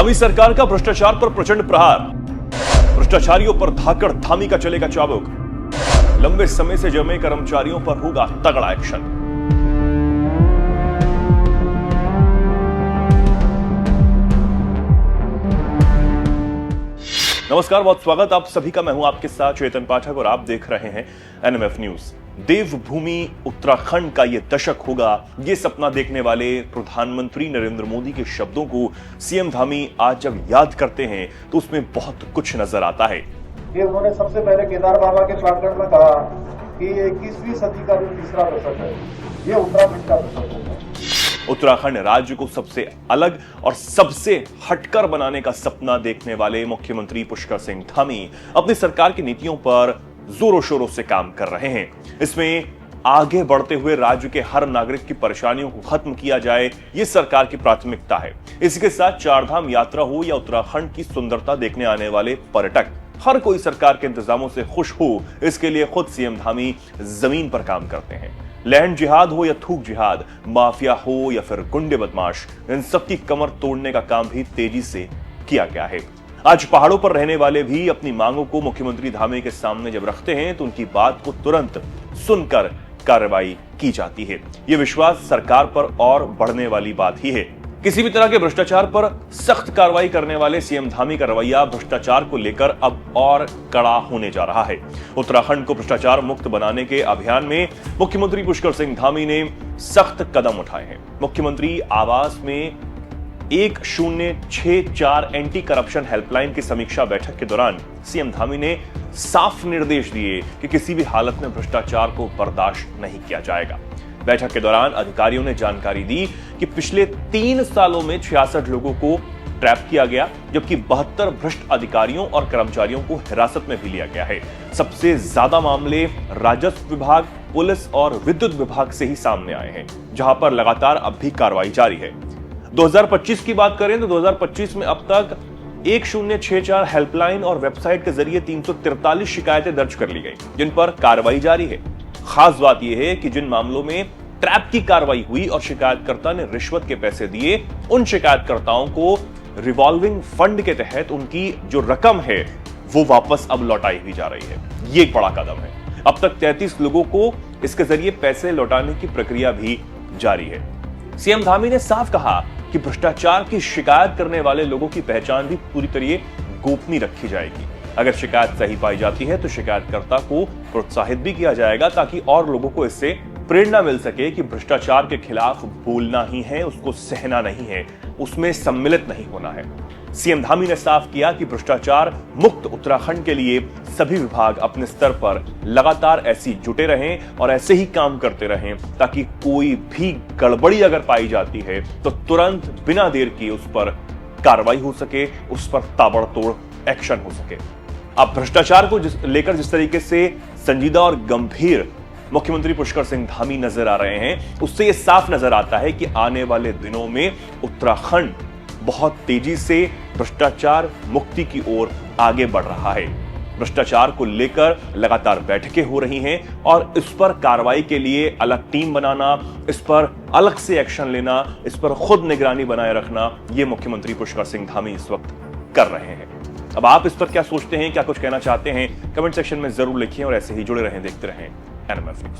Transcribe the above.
धामी सरकार का भ्रष्टाचार पर प्रचंड प्रहार। भ्रष्टाचारियों पर धाकड़ धामी का चलेगा चाबुक। लंबे समय से जमे कर्मचारियों पर होगा तगड़ा एक्शन। नमस्कार, बहुत स्वागत आप सभी का। मैं हूं आपके साथ चेतन पाठक और आप देख रहे हैं एनएमएफ न्यूज। देवभूमि उत्तराखंड का यह दशक होगा, ये सपना देखने वाले प्रधानमंत्री नरेंद्र मोदी के शब्दों को सीएम धामी आज जब याद करते हैं तो उसमें बहुत कुछ नजर आता है। ये उन्होंने सबसे पहले केदार बाबा के प्रांगण में कहा कि 21वीं सदी का जो तीसरा दशक है ये उत्तराखंड का दशक होगा। उत्तराखंड राज्य को सबसे अलग और सबसे हटकर बनाने का सपना देखने वाले मुख्यमंत्री पुष्कर सिंह धामी अपनी सरकार की नीतियों पर जोरों शोरों से काम कर रहे हैं। इसमें आगे बढ़ते हुए राज्य के हर नागरिक की परेशानियों को खत्म किया जाए, ये सरकार की प्राथमिकता है। इसके साथ चारधाम यात्रा हो या उत्तराखंड की सुंदरता देखने आने वाले पर्यटक, हर कोई सरकार के इंतजामों से खुश हो, इसके लिए खुद सीएम धामी जमीन पर काम करते हैं। लैंड जिहाद हो या थूक जिहाद, माफिया हो या फिर गुंडे बदमाश, इन सबकी कमर तोड़ने का काम भी तेजी से किया गया है। आज पहाड़ों पर रहने वाले भी अपनी मांगों को मुख्यमंत्री धामी के सामने जब रखते हैं तो उनकी बात को तुरंत सुनकर कार्रवाई की जाती है। यह विश्वास सरकार पर और बढ़ने वाली बात ही है। किसी भी तरह के भ्रष्टाचार पर सख्त कार्रवाई करने वाले सीएम धामी का रवैया भ्रष्टाचार को लेकर अब और कड़ा होने जा रहा है। उत्तराखंड को भ्रष्टाचार मुक्त बनाने के अभियान में मुख्यमंत्री पुष्कर सिंह धामी ने सख्त कदम उठाए हैं। मुख्यमंत्री आवास में 1064 एंटी करप्शन हेल्पलाइन की समीक्षा बैठक के दौरान सीएम धामी ने साफ निर्देश दिए कि किसी भी हालत में भ्रष्टाचार को बर्दाश्त नहीं किया जाएगा। बैठक के दौरान अधिकारियों ने जानकारी दी कि पिछले 3 सालों में 66 लोगों को ट्रैप किया गया, जबकि 72 भ्रष्ट अधिकारियों और कर्मचारियों को हिरासत में भी लिया गया है। सबसे ज्यादा मामले राजस्व विभाग, पुलिस और विद्युत विभाग से ही सामने आए हैं, जहां पर लगातार अब भी कार्रवाई जारी है। 2025 की बात करें तो 2025 में अब तक 1064 हेल्पलाइन और वेबसाइट के जरिए 343 शिकायतें दर्ज कर ली गई, जिन पर कार्रवाई जारी है। खास बात यह है कि जिन मामलों में ट्रैप की कार्रवाई हुई और शिकायतकर्ता ने रिश्वत के पैसे दिए, उन शिकायतकर्ताओं को रिवॉल्विंग फंड के तहत उनकी जो रकम है वो वापस अब लौटाई हुई जा रही है। ये एक बड़ा कदम है। अब तक 33 लोगों को इसके जरिए पैसे लौटाने की प्रक्रिया भी जारी है। सीएम धामी ने साफ कहा कि भ्रष्टाचार की शिकायत करने वाले लोगों की पहचान भी पूरी तरह गोपनीय रखी जाएगी। अगर शिकायत सही पाई जाती है तो शिकायतकर्ता को प्रोत्साहित भी किया जाएगा, ताकि और लोगों को इससे प्रेरणा मिल सके कि भ्रष्टाचार के खिलाफ बोलना ही है, उसको सहना नहीं है, उसमें सम्मिलित नहीं होना है। सीएम धामी ने साफ किया कि भ्रष्टाचार मुक्त उत्तराखंड के लिए सभी विभाग अपने स्तर पर लगातार ऐसी जुटे रहें और ऐसे ही काम करते रहें, ताकि कोई भी गड़बड़ी अगर पाई जाती है तो तुरंत बिना देर किए उस पर कार्रवाई हो सके, उस पर ताबड़तोड़ एक्शन हो सके। अब भ्रष्टाचार को लेकर जिस तरीके से संजीदा और गंभीर मुख्यमंत्री पुष्कर सिंह धामी नजर आ रहे हैं, उससे यह साफ नजर आता है कि आने वाले दिनों में उत्तराखंड बहुत तेजी से भ्रष्टाचार मुक्ति की ओर आगे बढ़ रहा है। भ्रष्टाचार को लेकर लगातार बैठकें हो रही हैं और इस पर कार्रवाई के लिए अलग टीम बनाना, इस पर अलग से एक्शन लेना, इस पर खुद निगरानी बनाए रखना, यह मुख्यमंत्री पुष्कर सिंह धामी इस वक्त कर रहे हैं। अब आप इस पर क्या सोचते हैं, क्या कुछ कहना चाहते हैं, कमेंट सेक्शन में जरूर लिखिए और ऐसे ही जुड़े रहें, देखते रहें एनएमएफ न्यूज।